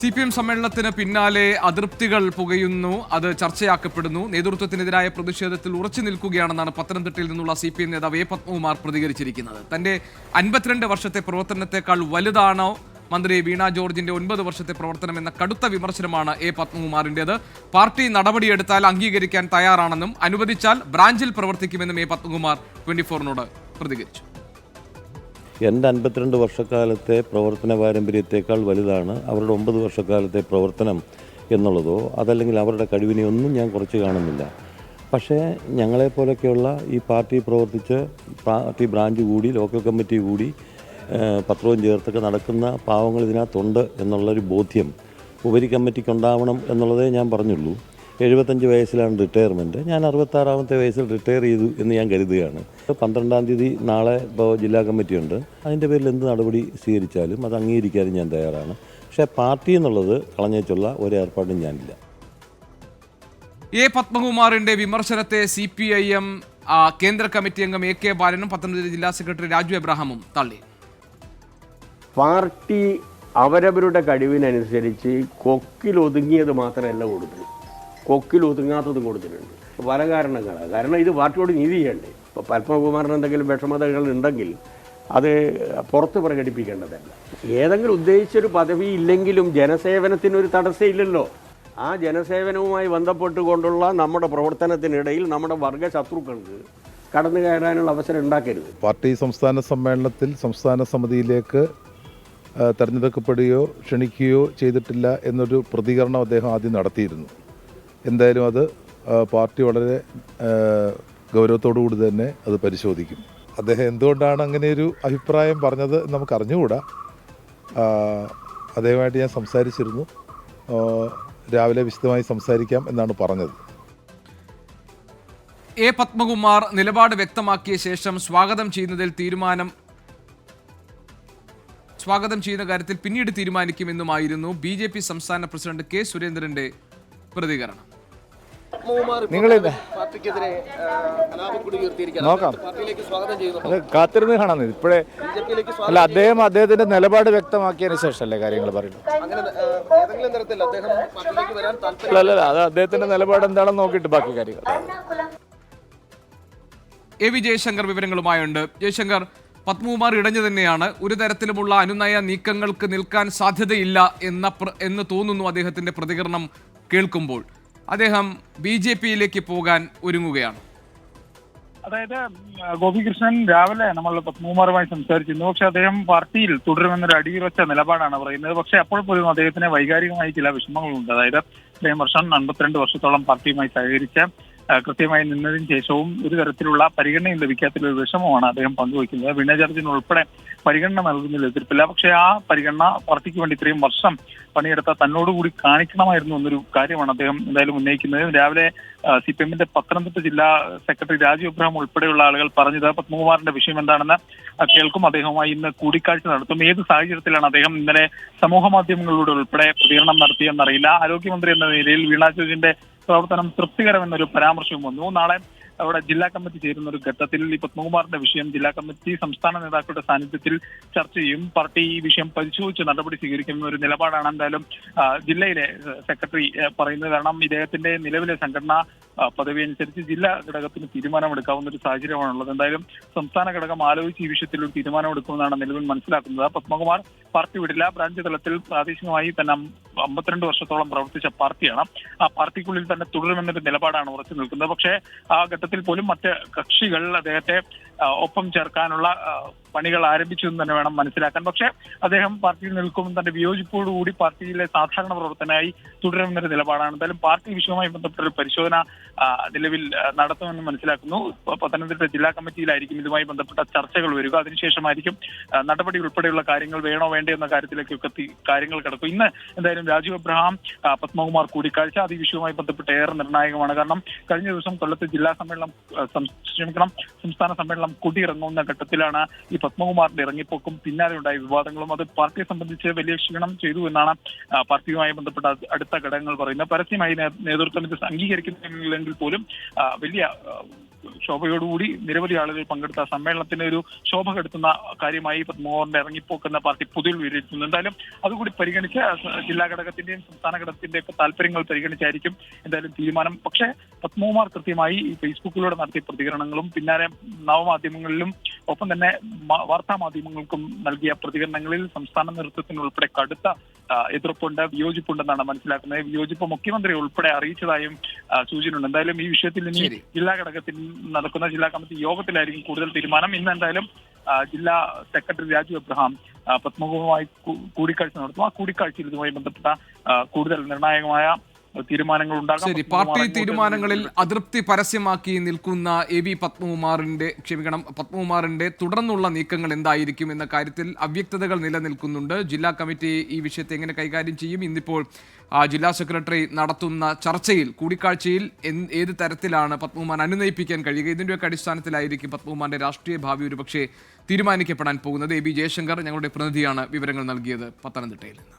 CPM സമ്മേളനത്തിന് പിന്നാലെ അതൃപ്തികൾ പുകയുന്നു, അത് ചർച്ചയാക്കപ്പെടുന്നു. നേതൃത്വത്തിനെതിരായ പ്രതിഷേധത്തിൽ ഉറച്ചു നിൽക്കുകയാണെന്നാണ് പത്തനംതിട്ടയിൽ നിന്നുള്ള CPM നേതാവ് എ പത്മകുമാർ പ്രതികരിച്ചിരിക്കുന്നത്. തന്റെ 52 വർഷത്തെ പ്രവർത്തനത്തെക്കാൾ വലുതാണോ മന്ത്രി വീണ ജോർജിന്റെ 9 വർഷത്തെ പ്രവർത്തനം എന്ന കടുത്ത വിമർശനമാണ് എ പത്മകുമാറിന്റേത്. പാർട്ടി നടപടിയെടുത്താൽ അംഗീകരിക്കാൻ തയ്യാറാണെന്നും അനുവദിച്ചാൽ ബ്രാഞ്ചിൽ പ്രവർത്തിക്കുമെന്നും എ പത്മകുമാർ 24നോട് പ്രതികരിച്ചു. എൻ്റെ 52 വർഷക്കാലത്തെ പ്രവർത്തന പാരമ്പര്യത്തേക്കാൾ വലുതാണ് അവരുടെ 9 വർഷക്കാലത്തെ പ്രവർത്തനം എന്നുള്ളതോ അതല്ലെങ്കിൽ അവരുടെ കഴിവിനെ ഒന്നും ഞാൻ കുറച്ച് കാണുന്നില്ല. പക്ഷേ ഞങ്ങളെപ്പോലൊക്കെയുള്ള ഈ പാർട്ടി പ്രവർത്തിച്ച് പാർട്ടി ബ്രാഞ്ച് കൂടി ലോക്കൽ കമ്മിറ്റി കൂടി പത്രവും ചേർത്തൊക്കെ നടക്കുന്ന പാവങ്ങൾ ഇതിനകത്തുണ്ട് എന്നുള്ളൊരു ബോധ്യം ഉപരി കമ്മിറ്റിക്കുണ്ടാവണം എന്നുള്ളതേ ഞാൻ പറഞ്ഞുള്ളൂ. 75 വയസ്സിലാണ് റിട്ടയർമെൻറ്റ്. ഞാൻ 66-ാമത്തെ വയസ്സിൽ റിട്ടയർ ചെയ്തു എന്ന് ഞാൻ കരുതുകയാണ്. 12-ാം തീയതി നാളെ ഇപ്പോൾ ജില്ലാ കമ്മിറ്റിയുണ്ട്. അതിൻ്റെ പേരിൽ എന്ത് നടപടി സ്വീകരിച്ചാലും അത് അംഗീകരിക്കാനും ഞാൻ തയ്യാറാണ്. പക്ഷേ പാർട്ടി എന്നുള്ളത് കളഞ്ഞേച്ചുള്ള ഒരു ഏർപ്പാടും ഞാനില്ല. എ പത്മകുമാറിന്റെ വിമർശനത്തെ CPIM കേന്ദ്ര കമ്മിറ്റി അംഗം AK ബാലനും പത്തനംതിട്ട ജില്ലാ സെക്രട്ടറി രാജു എബ്രഹാമും തള്ളി. പാർട്ടി അവരവരുടെ കഴിവിനനുസരിച്ച് കൊക്കിലൊതുങ്ങിയത് മാത്രമല്ല കൊടുത്തത്, കൊക്കിലൊതുങ്ങാത്തതും കൊടുത്തിട്ടുണ്ട്. പല കാരണങ്ങളാണ്. കാരണം ഇത് പാർട്ടിയോട് നീതി ചെയ്യണ്ടേ. ഇപ്പോൾ പത്മകുമാറിന് എന്തെങ്കിലും വിഷമതകൾ ഉണ്ടെങ്കിൽ അത് പുറത്ത് പ്രകടിപ്പിക്കേണ്ടതല്ല. ഏതെങ്കിലും ഉദ്ദേശിച്ചൊരു പദവി ഇല്ലെങ്കിലും ജനസേവനത്തിനൊരു തടസ്സമില്ലല്ലോ. ആ ജനസേവനവുമായി ബന്ധപ്പെട്ടുകൊണ്ടുള്ള നമ്മുടെ പ്രവർത്തനത്തിനിടയിൽ നമ്മുടെ വർഗ ശത്രുക്കൾക്ക് കടന്നു കയറാനുള്ള അവസരം ഉണ്ടാക്കരുത്. പാർട്ടി സംസ്ഥാന സമ്മേളനത്തിൽ സംസ്ഥാന സമിതിയിലേക്ക് തെരഞ്ഞെടുക്കപ്പെടുകയോ ക്ഷണിക്കുകയോ ചെയ്തിട്ടില്ല എന്നൊരു പ്രതികരണം അദ്ദേഹം ആദ്യം നടത്തിയിരുന്നു. എന്തായാലും അത് പാർട്ടി വളരെ ഗൗരവത്തോടുകൂടി തന്നെ അത് പരിശോധിക്കും. അദ്ദേഹം എന്തുകൊണ്ടാണ് അങ്ങനെയൊരു അഭിപ്രായം പറഞ്ഞത് നമുക്ക് അറിഞ്ഞുകൂടാ. അദ്ദേഹമായിട്ട് ഞാൻ സംസാരിച്ചിരുന്നു. രാവിലെ വിശദമായി സംസാരിക്കാം എന്നാണ് പറഞ്ഞത്. എ പത്മകുമാർ നിലപാട് വ്യക്തമാക്കിയ ശേഷം സ്വാഗതം ചെയ്യുന്ന കാര്യത്തിൽ പിന്നീട് തീരുമാനിക്കുമെന്നുമായിരുന്നു BJP സംസ്ഥാന പ്രസിഡന്റ് K സുരേന്ദ്രന്റെ പ്രതികരണം. നോക്കാം, അത് കാത്തിരുന്ന് കാണാൻ. ഇപ്പോഴേ അല്ല, അദ്ദേഹത്തിന്റെ നിലപാട് വ്യക്തമാക്കിയതിന് ശേഷമല്ലേ കാര്യങ്ങൾ പറയുന്നത്. അല്ല, അത് അദ്ദേഹത്തിന്റെ നിലപാട് എന്താണെന്ന് നോക്കിയിട്ട് ബാക്കി കാര്യങ്ങൾ. AV ജയശങ്കർ വിവരങ്ങളുമായുണ്ട്. ജയശങ്കർ, പത്മകുമാർ ഇടഞ്ഞു തന്നെയാണ്. ഒരു തരത്തിലുമുള്ള അനുനയ നീക്കങ്ങൾക്ക് നിൽക്കാൻ സാധ്യതയില്ല എന്ന് തോന്നുന്നു അദ്ദേഹത്തിന്റെ പ്രതികരണം കേൾക്കുമ്പോൾ. അദ്ദേഹം BJPയിലേക്ക് പോകാൻ ഒരുങ്ങുകയാണ്. അതായത് ഗോപികൃഷ്ണൻ രാവിലെ നമ്മൾ പത്മകുമാറുമായി സംസാരിച്ചിരുന്നു. പക്ഷെ അദ്ദേഹം പാർട്ടിയിൽ തുടരുമെന്നൊരു അടിയുറച്ച നിലപാടാണ് പറയുന്നത്. പക്ഷെ അപ്പോൾ പോലും അദ്ദേഹത്തിന് വൈകാരികമായി ചില വിഷമങ്ങളുണ്ട്. അതായത് ഇത്രയും വർഷം 52 വർഷത്തോളം പാർട്ടിയുമായി സഹകരിച്ച് കൃത്യമായി നിന്നതിന് ശേഷവും ഒരു തരത്തിലുള്ള പരിഗണനയും ലഭിക്കാത്തൊരു വിഷമമാണ് അദ്ദേഹം പങ്കുവയ്ക്കുന്നത്. വീണ ജോർജിന് ഉൾപ്പെടെ പരിഗണന നൽകുന്നതിൽ എതിർപ്പില്ല. പക്ഷേ ആ പരിഗണന പാർട്ടിക്ക് വേണ്ടി ഇത്രയും വർഷം പണിയെടുത്ത തന്നോടുകൂടി കാണിക്കണമായിരുന്നു എന്നൊരു കാര്യമാണ് അദ്ദേഹം എന്തായാലും ഉന്നയിക്കുന്നത്. രാവിലെ CPMന്റെ പത്തനംതിട്ട ജില്ലാ സെക്രട്ടറി രാജു എബ്രഹാം ഉൾപ്പെടെയുള്ള ആളുകൾ പറഞ്ഞത് പത്മകുമാറിന്റെ വിഷയം എന്താണെന്ന് കേൾക്കും. അദ്ദേഹവുമായി ഇന്ന് കൂടിക്കാഴ്ച നടത്തും. ഏത് സാഹചര്യത്തിലാണ് അദ്ദേഹം ഇന്നലെ സമൂഹ മാധ്യമങ്ങളിലൂടെ ഉൾപ്പെടെ പ്രതികരണം നടത്തിയെന്നറിയില്ല. ആരോഗ്യമന്ത്രി എന്ന നിലയിൽ വീണ ജോർജിന്റെ പ്രവർത്തനം തൃപ്തികരമെന്നൊരു പരാമർശവും വന്നു. നാളെ അവിടെ ജില്ലാ കമ്മിറ്റി ചേരുന്ന ഒരു ഘട്ടത്തിൽ ഈ പത്മകുമാറിന്റെ വിഷയം ജില്ലാ കമ്മിറ്റി സംസ്ഥാന നേതാക്കളുടെ സാന്നിധ്യത്തിൽ ചർച്ച ചെയ്യും. പാർട്ടി ഈ വിഷയം പരിശോധിച്ച് നടപടി സ്വീകരിക്കുന്ന ഒരു നിലപാടാണ് എന്തായാലും ജില്ലയിലെ സെക്രട്ടറി പറയുന്നത്. കാരണം ഇദ്ദേഹത്തിന്റെ നിലവിലെ സംഘടനാ പദവി അനുസരിച്ച് ജില്ലാ ഘടകത്തിന് തീരുമാനമെടുക്കാവുന്ന ഒരു സാഹചര്യമാണുള്ളത്. എന്തായാലും സംസ്ഥാന ഘടകം ആലോചിച്ച് ഈ വിഷയത്തിൽ ഒരു തീരുമാനമെടുക്കുമെന്നാണ് നിലവിൽ മനസ്സിലാക്കുന്നത്. പത്മകുമാർ പാർട്ടി വിടില്ല. ബ്രാഞ്ച് തലത്തിൽ പ്രാദേശികമായി തന്നെ 52 വർഷത്തോളം പ്രവർത്തിച്ച പാർട്ടിയാണ്. ആ പാർട്ടിക്കുള്ളിൽ തന്നെ തുടരുമെന്നൊരു നിലപാടാണ് ഉറച്ചു നിൽക്കുന്നത്. പക്ഷേ ആ ഘട്ടത്തിൽ പോലും മറ്റ് കക്ഷികൾ അദ്ദേഹത്തെ ഒപ്പം ചേർക്കാനുള്ള പണികൾ ആരംഭിച്ചു എന്ന് തന്നെ വേണം മനസ്സിലാക്കാൻ. പക്ഷേ അദ്ദേഹം പാർട്ടിയിൽ നിൽക്കുമ്പോൾ തന്റെ വിയോജിപ്പോടുകൂടി പാർട്ടിയിലെ സാധാരണ പ്രവർത്തനമായി തുടരുമെന്നൊരു നിലപാടാണ്. എന്തായാലും പാർട്ടി വിഷയവുമായി ബന്ധപ്പെട്ട ഒരു പരിശോധന നിലവിൽ നടത്തുമെന്ന് മനസ്സിലാക്കുന്നു. പത്തനംതിട്ട ജില്ലാ കമ്മിറ്റിയിലായിരിക്കും ഇതുമായി ബന്ധപ്പെട്ട ചർച്ചകൾ വരിക. അതിനുശേഷമായിരിക്കും നടപടി ഉൾപ്പെടെയുള്ള കാര്യങ്ങൾ വേണോ വേണ്ടേ എന്ന കാര്യത്തിലേക്കൊക്കെ കാര്യങ്ങൾ കിടക്കും. ഇന്ന് എന്തായാലും രാജു എബ്രഹാം പത്മകുമാർ കൂടിക്കാഴ്ച അത് ഈ വിഷയവുമായി ബന്ധപ്പെട്ട് ഏറെ നിർണായകമാണ്. കാരണം കഴിഞ്ഞ ദിവസം കൊല്ലത്ത് ജില്ലാ സമ്മേളനം സംസ്ഥാന സമ്മേളനം കൊടിയിറങ്ങുന്ന ഘട്ടത്തിലാണ് ഈ പത്മകുമാറിന്റെ ഇറങ്ങിപ്പോക്കും പിന്നാലെ ഉണ്ടായ വിവാദങ്ങളും. അത് പാർട്ടിയെ സംബന്ധിച്ച് വലിയ ക്ഷീണം ചെയ്തു എന്നാണ് പാർട്ടിയുമായി ബന്ധപ്പെട്ട അടുത്ത ഘടകങ്ങൾ പറയുന്നത്. പരസ്യമായി നേതൃത്വം ഇത് അംഗീകരിക്കുന്നില്ലെങ്കിൽ പോലും വലിയ ശോഭയോടുകൂടി നിരവധി ആളുകൾ പങ്കെടുത്ത സമ്മേളനത്തിന് ഒരു ശോഭ കെടുത്തുന്ന കാര്യമായി പത്മകുമാറിന്റെ ഇറങ്ങിപ്പോക്കെന്ന പാർട്ടി പൊതുവിൽ വിലയിരുത്തുന്നു. എന്തായാലും അതുകൂടി പരിഗണിച്ച് ജില്ലാ ഘടകത്തിന്റെയും സംസ്ഥാന ഘടകത്തിന്റെയും ഒക്കെ താല്പര്യങ്ങൾ പരിഗണിച്ചായിരിക്കും എന്തായാലും തീരുമാനം. പക്ഷേ പത്മകുമാർ കൃത്യമായി ഈ ഫേസ്ബുക്കിലൂടെ നടത്തിയ പ്രതികരണങ്ങളും പിന്നാലെ നവമാധ്യമങ്ങളിലും ഒപ്പം തന്നെ വാർത്താ മാധ്യമങ്ങൾക്കും നൽകിയ പ്രതികരണങ്ങളിൽ സംസ്ഥാന നേതൃത്വത്തിനുൾപ്പെടെ കടുത്ത എതിർപ്പുണ്ട്, വിയോജിപ്പുണ്ടെന്നാണ് മനസ്സിലാക്കുന്നത്. വിയോജിപ്പ് മുഖ്യമന്ത്രി ഉൾപ്പെടെ അറിയിച്ചതായും സൂചനയുണ്ട്. എന്തായാലും ഈ വിഷയത്തിൽ ഇനി ജില്ലാ ഘടകത്തിൽ നടക്കുന്ന ജില്ലാ കമ്മിറ്റി യോഗത്തിലായിരിക്കും കൂടുതൽ തീരുമാനം. ഇന്ന് എന്തായാലും ജില്ലാ സെക്രട്ടറി രാജു എബ്രഹാം പത്മകുമാറുമായി കൂടിക്കാഴ്ച നടത്തും. ആ കൂടിക്കാഴ്ചയിൽ ഇതുമായി ബന്ധപ്പെട്ട കൂടുതൽ നിർണായകമായ തീരുമാനങ്ങൾ ഉണ്ടാകും. ശരി, പാർട്ടി തീരുമാനങ്ങളിൽ അതൃപ്തി പരസ്യമാക്കി നിൽക്കുന്ന പത്മകുമാറിന്റെ തുടർന്നുള്ള നീക്കങ്ങൾ എന്തായിരിക്കും എന്ന കാര്യത്തിൽ അവ്യക്തതകൾ നിലനിൽക്കുന്നുണ്ട്. ജില്ലാ കമ്മിറ്റി ഈ വിഷയത്തെ എങ്ങനെ കൈകാര്യം ചെയ്യും? ഇന്നിപ്പോൾ ജില്ലാ സെക്രട്ടറി നടത്തുന്ന ചർച്ചയിൽ, കൂടിക്കാഴ്ചയിൽ ഏത് തരത്തിലാണ് പത്മകുമാർ അനുനയിപ്പിക്കാൻ കഴിയുക? ഇതിൻ്റെയൊക്കെ അടിസ്ഥാനത്തിലായിരിക്കും പത്മകുമാറിന്റെ രാഷ്ട്രീയ ഭാവി ഒരുപക്ഷെ തീരുമാനിക്കപ്പെടാൻ പോകുന്നത്. AB ജയശങ്കർ ഞങ്ങളുടെ പ്രതിനിധിയാണ് വിവരങ്ങൾ നൽകിയത് പത്തനംതിട്ടയിൽ നിന്ന്.